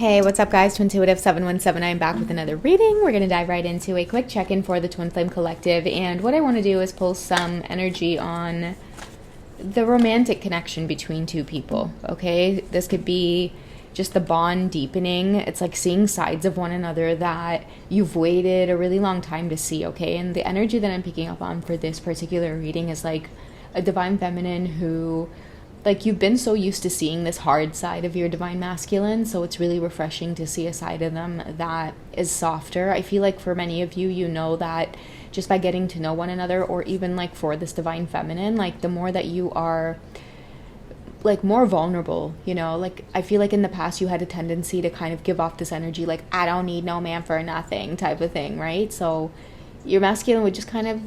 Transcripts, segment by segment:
Hey, what's up, guys? Twintuitive 717. I'm back with another reading. We're going to dive right into a quick check-in for the Twin Flame Collective. And what I want to do is pull some energy on the romantic connection between two people, okay? This could be just the bond deepening. It's like seeing sides of one another that you've waited a really long time to see, okay? And the energy that I'm picking up on for this particular reading is like a divine feminine who, like, you've been so used to seeing this hard side of your divine masculine, so it's really refreshing to see a side of them that is softer. I feel like for many of you, you know that just by getting to know one another, or even like for this divine feminine, like the more that you are like more vulnerable, you know, like I feel like in the past you had a tendency to kind of give off this energy like, I don't need no man for nothing type of thing, right? So your masculine would just kind of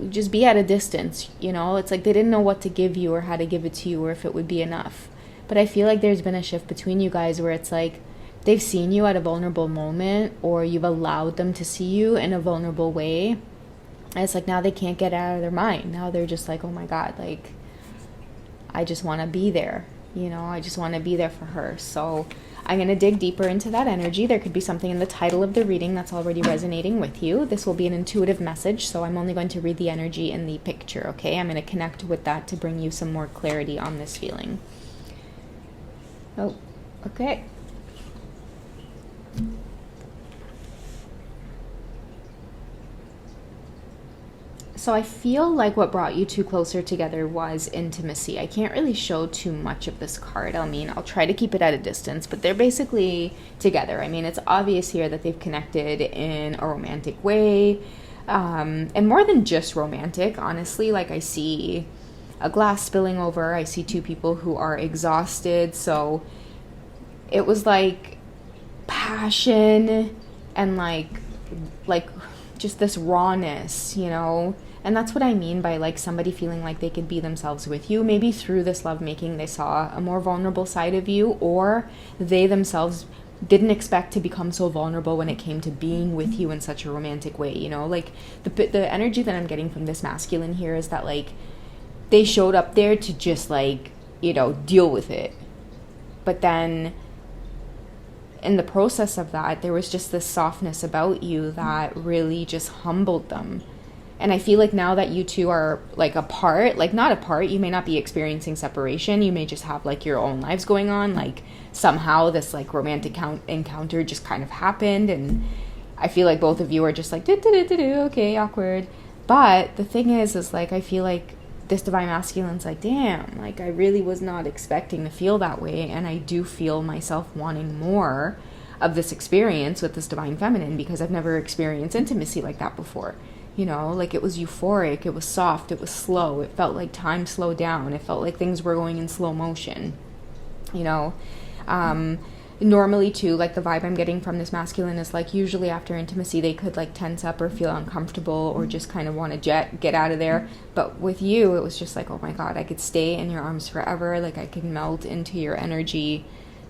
just be at a distance, you know. It's like they didn't know what to give you or how to give it to you or if it would be enough. But I feel like there's been a shift between you guys where it's like they've seen you at a vulnerable moment, or you've allowed them to see you in a vulnerable way. And it's like now they can't get out of their mind. Now they're just like, oh my God, like I just want to be there, you know, I just want to be there for her. So I'm going to dig deeper into that energy. There could be something in the title of the reading that's already resonating with you. This will be an intuitive message, so I'm only going to read the energy in the picture, okay? I'm going to connect with that to bring you some more clarity on this feeling. Oh, okay. So I feel like what brought you two closer together was intimacy. I can't really show too much of this card. I mean, I'll try to keep it at a distance, but they're basically together. I mean, it's obvious here that they've connected in a romantic way. And more than just romantic, honestly, like I see a glass spilling over. I see two people who are exhausted. So it was like passion and like just this rawness, you know? And that's what I mean by like somebody feeling like they could be themselves with you. Maybe through this lovemaking they saw a more vulnerable side of you, or they themselves didn't expect to become so vulnerable when it came to being with you in such a romantic way, you know? Like the energy that I'm getting from this masculine here is that like they showed up there to just like, you know, deal with it. But then in the process of that, there was just this softness about you that really just humbled them. And I feel like now that you two are like apart, like not apart, you may not be experiencing separation. You may just have like your own lives going on. Like somehow this like romantic encounter just kind of happened. And I feel like both of you are just like, okay, awkward. But the thing is like, I feel like this divine masculine's like, damn, like I really was not expecting to feel that way. And I do feel myself wanting more of this experience with this divine feminine because I've never experienced intimacy like that before. You know, like it was euphoric, it was soft, it was slow. It felt like time slowed down. It felt like things were going in slow motion, you know. Normally too, like the vibe I'm getting from this masculine is like usually after intimacy they could like tense up or feel uncomfortable or just kind of want to get out of there. But with you it was just like, oh my God, I could stay in your arms forever. Like I could melt into your energy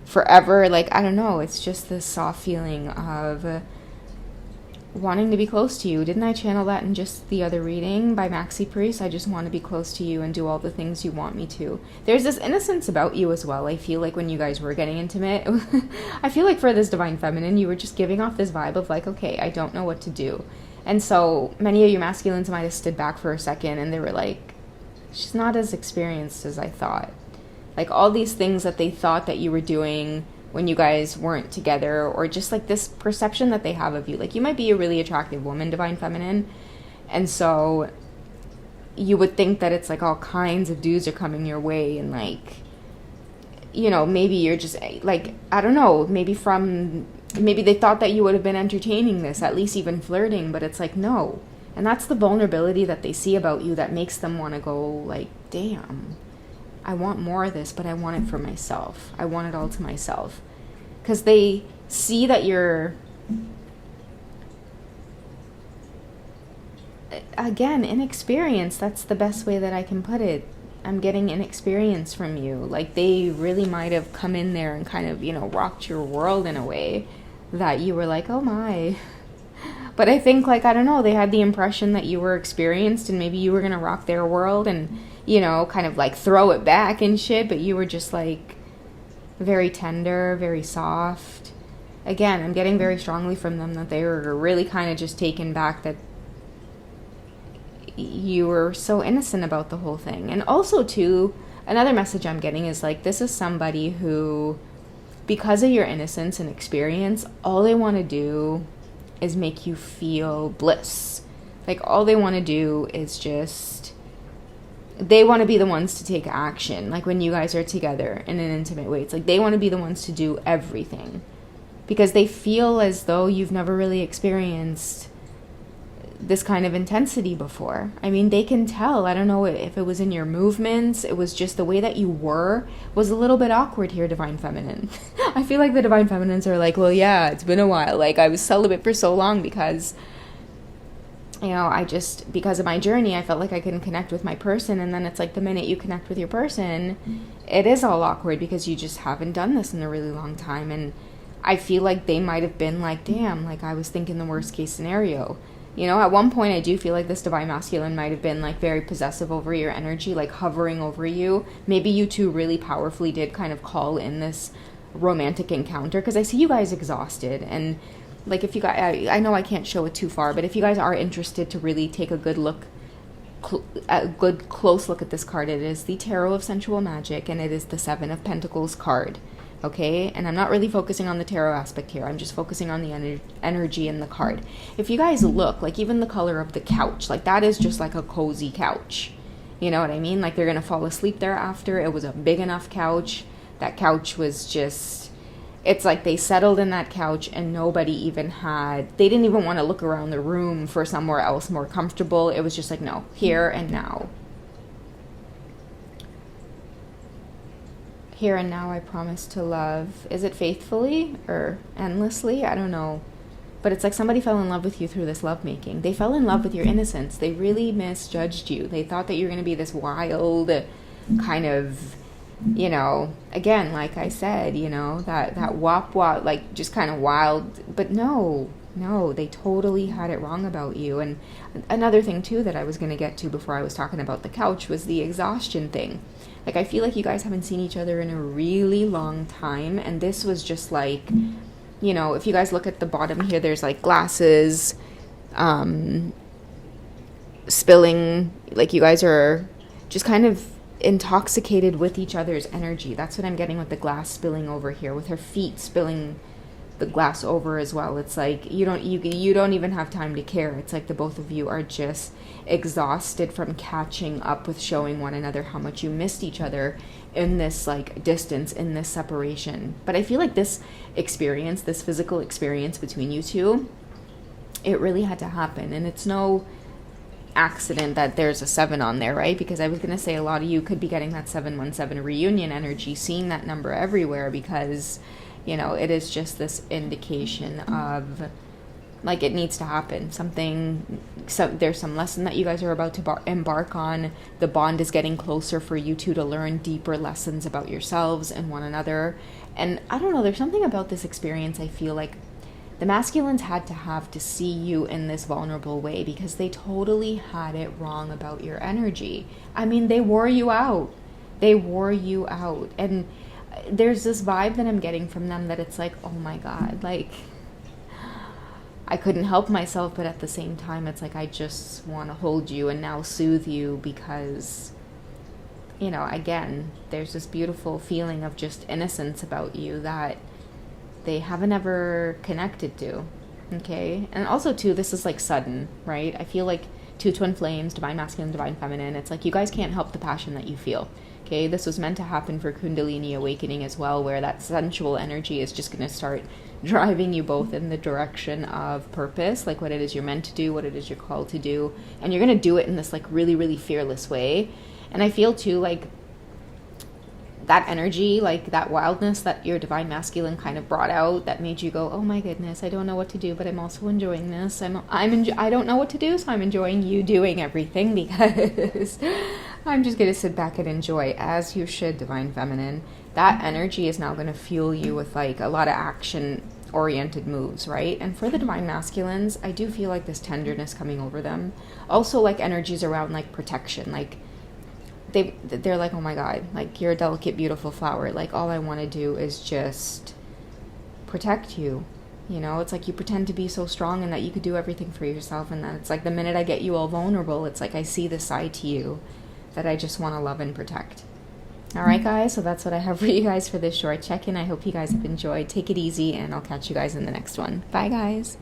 forever. Like I don't know, it's just this soft feeling of wanting to be close to you. Didn't I channel that in just the other reading by Maxi Priest? I just want to be close to you and do all the things you want me to. There's this innocence about you as well. I feel like when you guys were getting intimate, I feel like for this divine feminine, you were just giving off this vibe of like, okay, I don't know what to do. And so many of your masculines might have stood back for a second and they were like, she's not as experienced as I thought. Like all these things that they thought that you were doing when you guys weren't together, or just like this perception that they have of you. Like you might be a really attractive woman, divine feminine, and so you would think that it's like all kinds of dudes are coming your way, and like, you know, maybe you're just like, I don't know, maybe they thought that you would have been entertaining this, at least even flirting, but it's like, no. And that's the vulnerability that they see about you that makes them want to go like, damn, I want more of this, but I want it for myself. I want it all to myself. Because they see that you're, again, inexperienced. That's the best way that I can put it. I'm getting inexperience from you. Like they really might have come in there and kind of, you know, rocked your world in a way that you were like, oh my. But I think, like, I don't know, they had the impression that you were experienced and maybe you were going to rock their world and, you know, kind of like throw it back and shit, but you were just like very tender, very soft. again, I'm getting very strongly from them that they were really kind of just taken back that you were so innocent about the whole thing. And also, too, another message I'm getting is like, this is somebody who, because of your innocence and experience, all they want to do is make you feel bliss. Like, all they want to do is just, they want to be the ones to take action. Like, when you guys are together in an intimate way, it's like they want to be the ones to do everything. Because they feel as though you've never really experienced this kind of intensity before. I mean, they can tell. I don't know if it was in your movements. It was just the way that you were was a little bit awkward here, Divine Feminine. I feel like the Divine Feminines are like, well, yeah, it's been a while. Like, I was celibate for so long because, you know, because of my journey, I felt like I couldn't connect with my person. And then it's like the minute you connect with your person, it is all awkward because you just haven't done this in a really long time. And I feel like they might have been like, damn, like I was thinking the worst case scenario. You know, at one point I do feel like this Divine Masculine might have been like very possessive over your energy, like hovering over you. Maybe you two really powerfully did kind of call in this romantic encounter, because I see you guys exhausted. And like, if you guys, I know I can't show it too far, but if you guys are interested to really take a good look, a good close look at this card, it is the Tarot of Sensual Magic, and it is the Seven of Pentacles card. Okay, and I'm not really focusing on the tarot aspect here. I'm just focusing on the energy in the card. If you guys look, like even the color of the couch, like that is just like a cozy couch. You know what I mean? Like they're going to fall asleep there after. It was a big enough couch. That couch was just, it's like they settled in that couch and nobody even they didn't even want to look around the room for somewhere else more comfortable. It was just like, no, here and now. Here and now I promise to love. Is it faithfully or endlessly? I don't know. But it's like somebody fell in love with you through this lovemaking. They fell in love with your innocence. They really misjudged you. They thought that you were going to be this wild kind of, you know, again, like I said, you know, that wop, like just kind of wild. But no, they totally had it wrong about you. And another thing too that I was going to get to before I was talking about the couch was the exhaustion thing. Like, I feel like you guys haven't seen each other in a really long time, and this was just like, you know, if you guys look at the bottom here, there's like glasses spilling, like you guys are just kind of intoxicated with each other's energy. That's what I'm getting with the glass spilling over here, with her feet spilling the glass over as well. It's like you don't even have time to care. It's like the both of you are just exhausted from catching up with showing one another how much you missed each other in this like distance, in this separation. But I feel like this experience, this physical experience between you two, it really had to happen. And it's no accident that there's a 7 on there, right? Because I was going to say a lot of you could be getting that 717 reunion energy, seeing that number everywhere, because, you know, it is just this indication of like it needs to happen. There's some lesson that you guys are about to embark on. The bond is getting closer for you two to learn deeper lessons about yourselves and one another. And I don't know, there's something about this experience I feel like the masculines had to have to see you in this vulnerable way, because they totally had it wrong about your energy. I mean, they wore you out. And there's this vibe that I'm getting from them that it's like, oh my God, like I couldn't help myself, but at the same time, it's like I just want to hold you and now soothe you, because, you know, again, there's this beautiful feeling of just innocence about you that they haven't ever connected to, okay? And also, too, this is, like, sudden, right? I feel like two twin flames, Divine Masculine, Divine Feminine, it's like you guys can't help the passion that you feel, okay? This was meant to happen for Kundalini awakening as well, where that sensual energy is just going to start driving you both in the direction of purpose, like what it is you're meant to do, what it is you're called to do, and you're going to do it in this like really, really fearless way. And I feel too like that energy, like that wildness that your Divine Masculine kind of brought out, that made you go, oh my goodness, I don't know what to do, but I'm also enjoying this. I don't know what to do, so I'm enjoying you doing everything, because I'm just going to sit back and enjoy, as you should, Divine Feminine. That energy is now going to fuel you with like a lot of action oriented moves, right? And for the Divine Masculines, I do feel like this tenderness coming over them. Also like energies around like protection, like they're like, oh my God, like you're a delicate, beautiful flower. Like all I want to do is just protect you. You know, it's like you pretend to be so strong and that you could do everything for yourself, and then it's like the minute I get you all vulnerable, it's like I see the side to you that I just want to love and protect. All right, guys, so that's what I have for you guys for this short check-in. I hope you guys have enjoyed. Take it easy, and I'll catch you guys in the next one. Bye, guys.